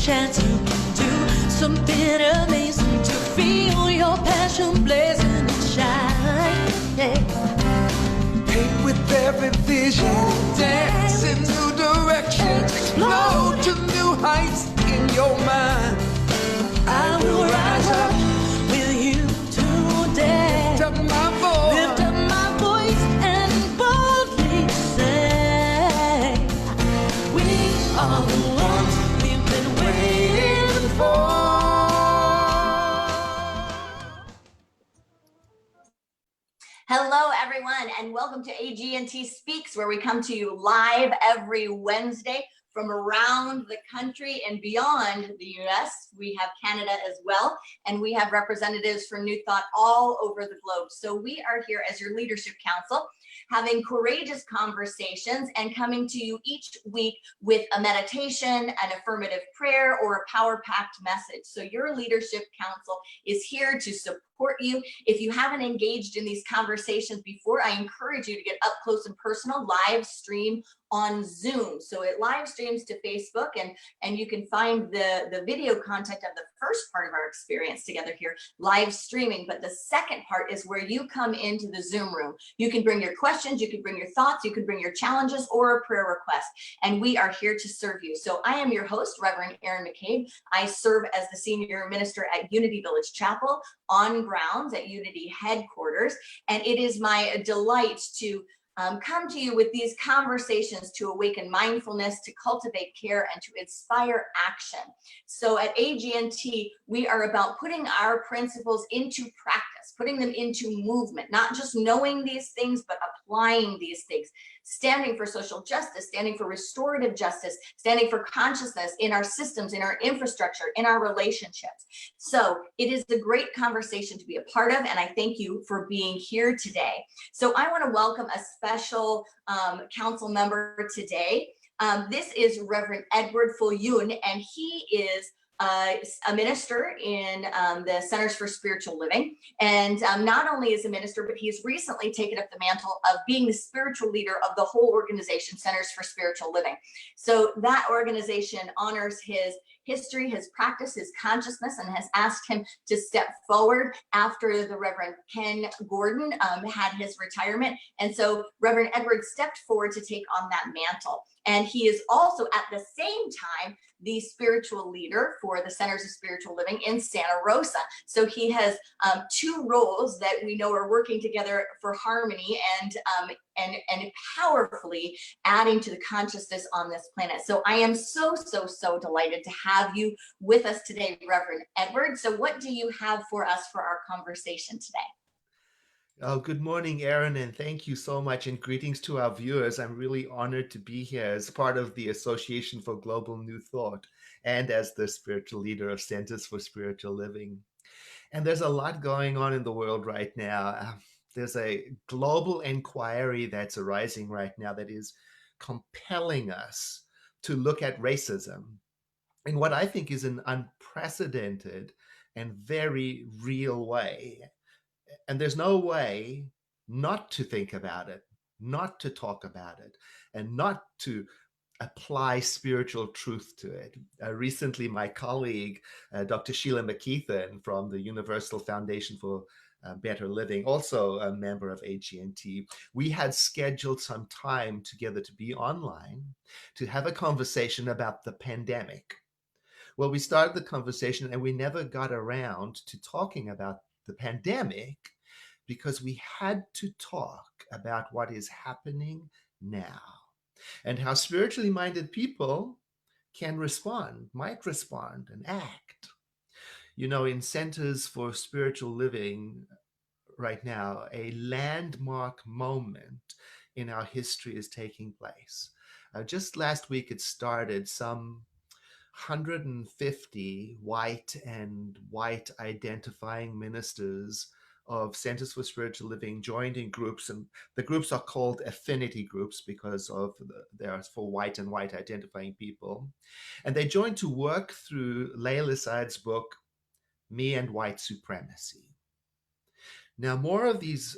chance you can do something amazing to feel your passion blazing and shine. Paint with every vision, dance in new directions, explode to new heights in your mind. I will rise up with you today. Lift up my voice and boldly say, we are the ones we've been waiting for. Hello, everyone, and welcome to AGNT Speaks, where we come to you live every Wednesday from around the country and beyond the US. We have Canada as well, and we have representatives from New Thought all over the globe. So we are here as your Leadership Council, having courageous conversations and coming to you each week with a meditation, an affirmative prayer, or a power-packed message. So your Leadership Council is here to support you. If you haven't engaged in these conversations before, I encourage you to get up close and personal, live stream on Zoom. So it live streams to Facebook, and you can find the video content of the first part of our experience together here live streaming. But the second part is where you come into the Zoom room. You can bring your questions, you can bring your thoughts, you can bring your challenges or a prayer request, and we are here to serve you. So I am your host, Reverend Erin McCabe. I serve as the senior minister at Unity Village Chapel on grounds at Unity headquarters, and it is my delight to come to you with these conversations to awaken mindfulness, to cultivate care, and to inspire action. So at AGNT, we are about putting our principles into practice, putting them into movement, not just knowing these things, but applying these things, standing for social justice, standing for restorative justice, standing for consciousness in our systems, in our infrastructure, in our relationships. So it is a great conversation to be a part of, and I thank you for being here today. So I want to welcome a special council member today. This is Reverend Edward Viljoen, and he is a minister in the Centers for Spiritual Living. And not only is a minister, but he's recently taken up the mantle of being the spiritual leader of the whole organization, Centers for Spiritual Living. So that organization honors his history, his practice, his consciousness, and has asked him to step forward after the Reverend Ken Gordon had his retirement. And so Reverend Edward stepped forward to take on that mantle. And he is also at the same time the spiritual leader for the Centers of Spiritual Living in Santa Rosa. So he has two roles that we know are working together for harmony and powerfully adding to the consciousness on this planet. So I am so delighted to have you with us today, Reverend Edward. So what do you have for us for our conversation today? Oh, good morning, Erin, and thank you so much, and greetings to our viewers. I'm really honored to be here as part of the Association for Global New Thought and as the spiritual leader of Centers for Spiritual Living. And there's a lot going on in the world right now. There's a global inquiry that's arising right now that is compelling us to look at racism in what I think is an unprecedented and very real way. And there's no way not to think about it, not to talk about it, and not to apply spiritual truth to it. Recently, my colleague, Dr. Sheila McKeithen from the Universal Foundation for Better Living, also a member of AGNT, we had scheduled some time together to be online to have a conversation about the pandemic. Well, we started the conversation and we never got around to talking about the pandemic because we had to talk about what is happening now and how spiritually minded people can respond, might respond and act. You know, in Centers for Spiritual Living right now, a landmark moment in our history is taking place. Just last week, it started. Some 150 white and white identifying ministers of Centers for Spiritual Living joined in groups, and the groups are called affinity groups because of they are for white and white identifying people. And they joined to work through Layla Saad's book, Me and White Supremacy. Now, more of these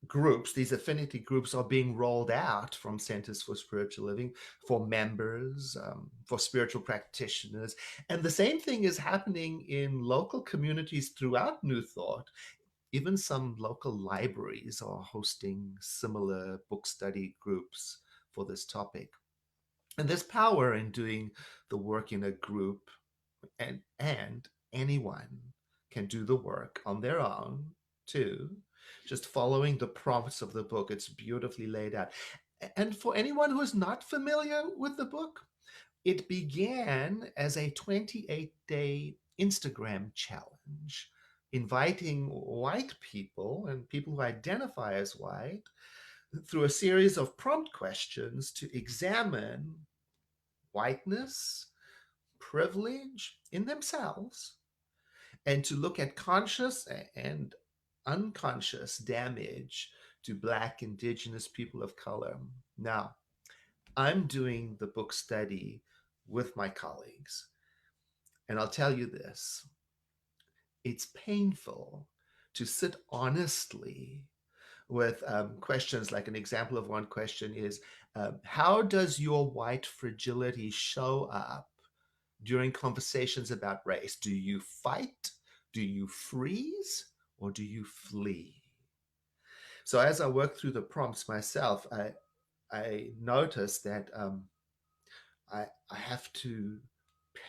groups, these affinity groups, are being rolled out from Centers for Spiritual Living for members, for spiritual practitioners. And the same thing is happening in local communities throughout New Thought. Even some local libraries are hosting similar book study groups for this topic. And there's power in doing the work in a group, and anyone can do the work on their own too, just following the prompts of the book. It's beautifully laid out. And for anyone who is not familiar with the book, it began as a 28-day Instagram challenge, inviting white people and people who identify as white through a series of prompt questions to examine whiteness, privilege in themselves, and to look at conscious and unconscious damage to Black, Indigenous, people of color. Now, I'm doing the book study with my colleagues, and I'll tell you this: it's painful to sit honestly with questions. Like, an example of one question is, how does your white fragility show up during conversations about race? Do you fight? Do you freeze? Or do you flee? So as I work through the prompts myself, I notice that I have to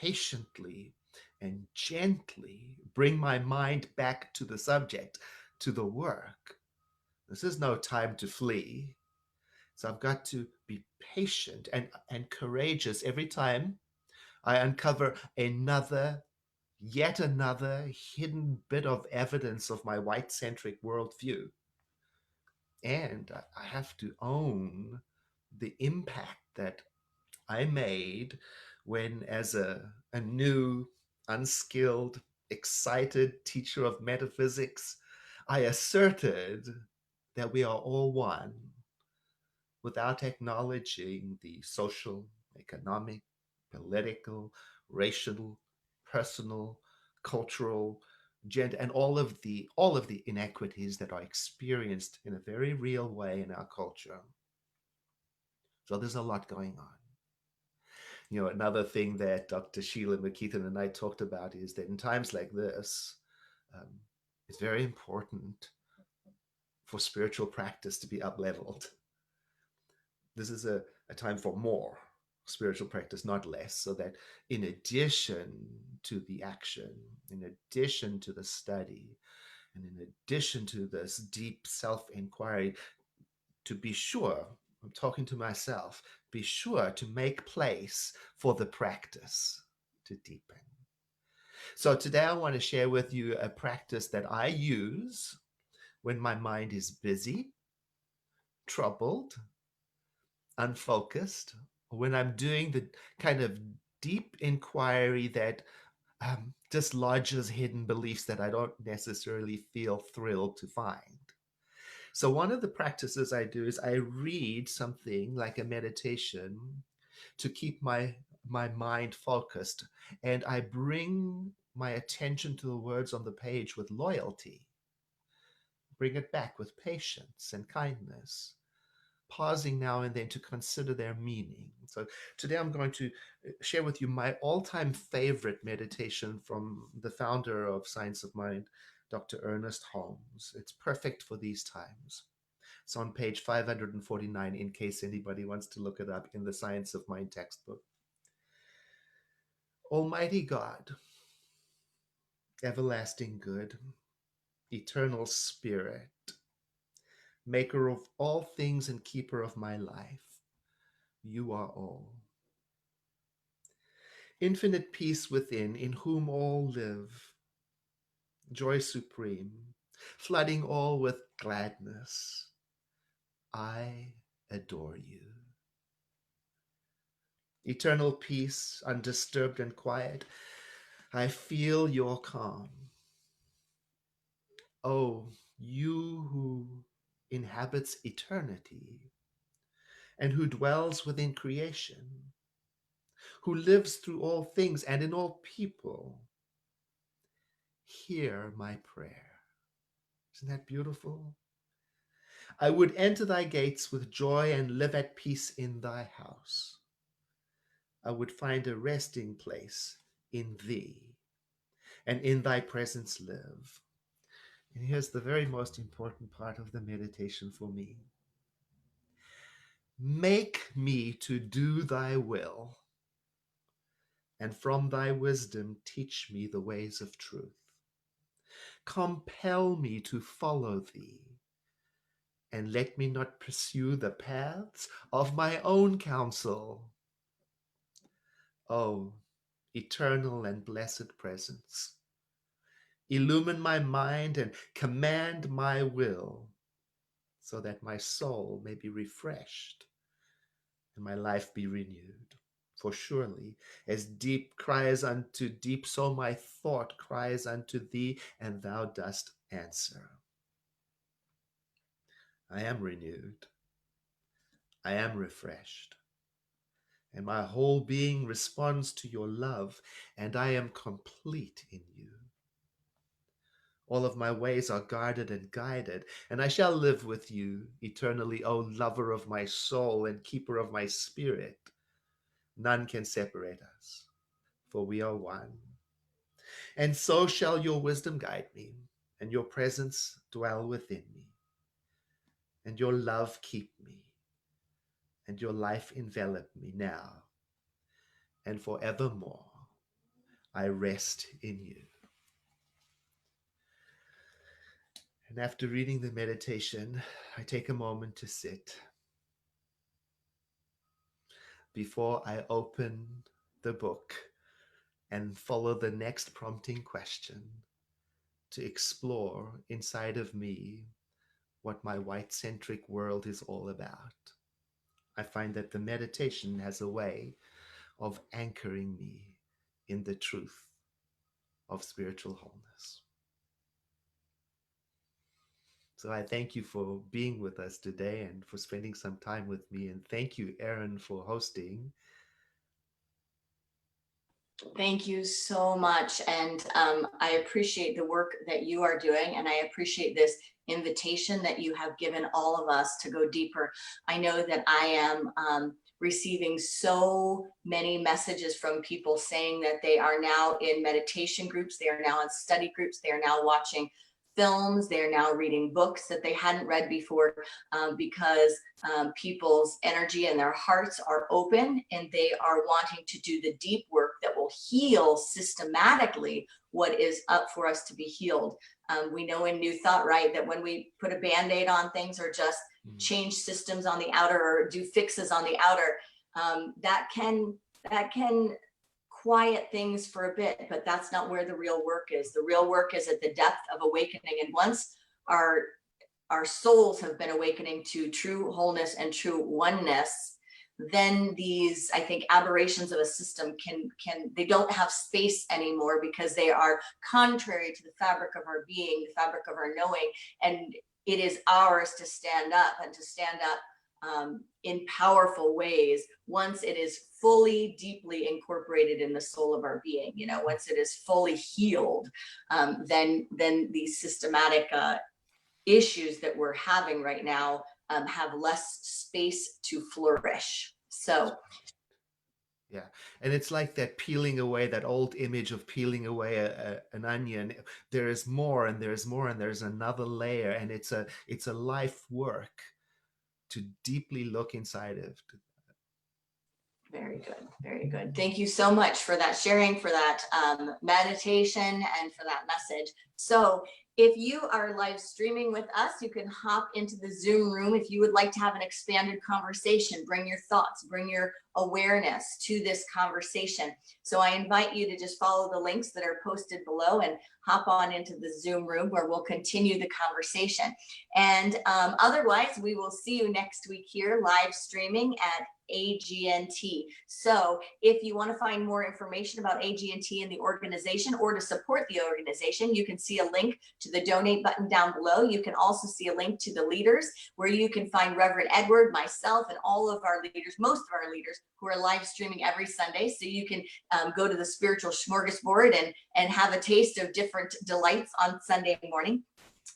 patiently and gently bring my mind back to the subject, to the work. This is no time to flee. So I've got to be patient and courageous every time I uncover yet another hidden bit of evidence of my white centric worldview. And I have to own the impact that I made when, as a new, unskilled, excited teacher of metaphysics, I asserted that we are all one, without acknowledging the social, economic, political, racial, personal, cultural, gender, and all of the inequities that are experienced in a very real way in our culture. So there's a lot going on. Another thing that Dr. Sheila McKeithen and I talked about is that in times like this, um, it's very important for spiritual practice to be up-leveled. This is a time for more spiritual practice, not less, so that in addition to the action, in addition to the study, and in addition to this deep self-inquiry, to be sure, I'm talking to myself, be sure to make place for the practice to deepen. So today I want to share with you a practice that I use when my mind is busy, troubled, unfocused, when I'm doing the kind of deep inquiry that dislodges hidden beliefs that I don't necessarily feel thrilled to find. So one of the practices I do is I read something like a meditation to keep my mind focused, and I bring my attention to the words on the page with loyalty, bring it back with patience and kindness, pausing now and then to consider their meaning. So today I'm going to share with you my all-time favorite meditation from the founder of Science of Mind, Dr. Ernest Holmes. It's perfect for these times. It's on page 549 in case anybody wants to look it up in the Science of Mind textbook. Almighty God, everlasting good, eternal spirit, maker of all things and keeper of my life, you are all. Infinite peace within, in whom all live, joy supreme, flooding all with gladness, I adore you. Eternal peace, undisturbed and quiet, I feel your calm. Oh, you who inhabits eternity and who dwells within creation, who lives through all things and in all people, hear my prayer. Isn't that beautiful? I would enter thy gates with joy and live at peace in thy house. I would find a resting place in thee, and in thy presence live. And here's the very most important part of the meditation for me. Make me to do thy will, and from thy wisdom teach me the ways of truth. Compel me to follow thee, and let me not pursue the paths of my own counsel. O eternal and blessed presence, illumine my mind and command my will, so that my soul may be refreshed and my life be renewed. For surely as deep cries unto deep, so my thought cries unto thee, and thou dost answer. I am renewed, I am refreshed, and my whole being responds to your love, and I am complete in you. All of my ways are guarded and guided, and I shall live with you eternally, O lover of my soul and keeper of my spirit. None can separate us, for we are one. And so shall your wisdom guide me, and your presence dwell within me, and your love keep me, and your life envelop me now and forevermore. I rest in you. And after reading the meditation, I take a moment to sit before I open the book and follow the next prompting question to explore inside of me what my white-centric world is all about. I find that the meditation has a way of anchoring me in the truth of spiritual wholeness. So I thank you for being with us today and for spending some time with me. And thank you, Erin, for hosting. Thank you so much. And I appreciate the work that you are doing. And I appreciate this invitation that you have given all of us to go deeper. I know that I am receiving so many messages from people saying that they are now in meditation groups. They are now in study groups. They are now watching films. They are now reading books that they hadn't read before because people's energy and their hearts are open and they are wanting to do the deep work that will heal systematically what is up for us to be healed. We know in New Thought, right, that when we put a Band-Aid on things or just change systems on the outer or do fixes on the outer, that can quiet things for a bit, but that's not where the real work is. The real work is at the depth of awakening. And once our souls have been awakening to true wholeness and true oneness, then these, I think, aberrations of a system they don't have space anymore because they are contrary to the fabric of our being, the fabric of our knowing. And it is ours to stand up and to stand up in powerful ways once it is fully, deeply incorporated in the soul of our being. You know, once it is fully healed, then these systematic issues that we're having right now have less space to flourish. So yeah, and it's like that peeling away, that old image of peeling away an onion. There is more and there's more and there's another layer, and it's a life work to deeply look inside of. very good, very good. Thank you so much for that sharing, for that meditation, and for that message. So if you are live streaming with us, you can hop into the Zoom room. If you would like to have an expanded conversation, bring your thoughts, bring your awareness to this conversation. So I invite you to just follow the links that are posted below and hop on into the Zoom room where we'll continue the conversation. And otherwise, we will see you next week here live streaming at AGNT. So if you want to find more information about AGNT and the organization, or to support the organization, you can see a link to the donate button down below. You can also see a link to the leaders where you can find Reverend Edward, myself, and all of our leaders, most of our leaders who are live streaming every Sunday. So you can go to the spiritual smorgasbord and have a taste of different delights on Sunday morning.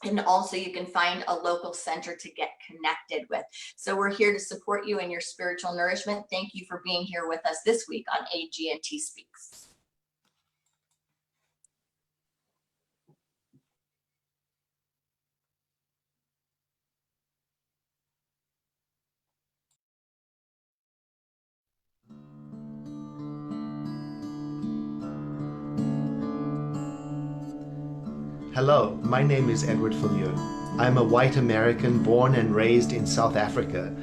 And also you can find a local center to get connected with. So we're here to support you in your spiritual nourishment. Thank you for being here with us this week on AGNT Speaks. Hello, my name is Edward Viljoen. I'm a white American born and raised in South Africa,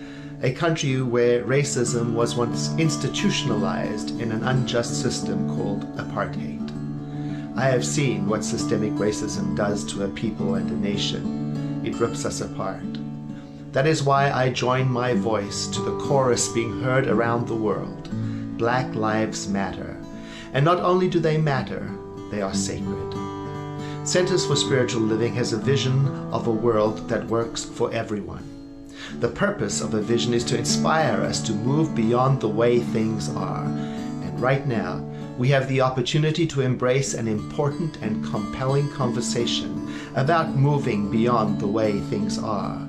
a country where racism was once institutionalized in an unjust system called apartheid. I have seen what systemic racism does to a people and a nation. It rips us apart. That is why I join my voice to the chorus being heard around the world. Black lives matter. And not only do they matter, they are sacred. Centers for Spiritual Living has a vision of a world that works for everyone. The purpose of a vision is to inspire us to move beyond the way things are. And right now, we have the opportunity to embrace an important and compelling conversation about moving beyond the way things are,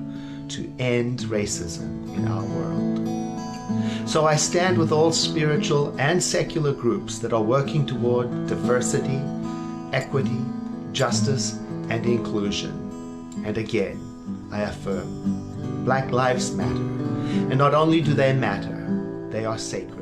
to end racism in our world. So I stand with all spiritual and secular groups that are working toward diversity, equity, justice, and inclusion. And again, I affirm, Black lives matter. And not only do they matter, they are sacred.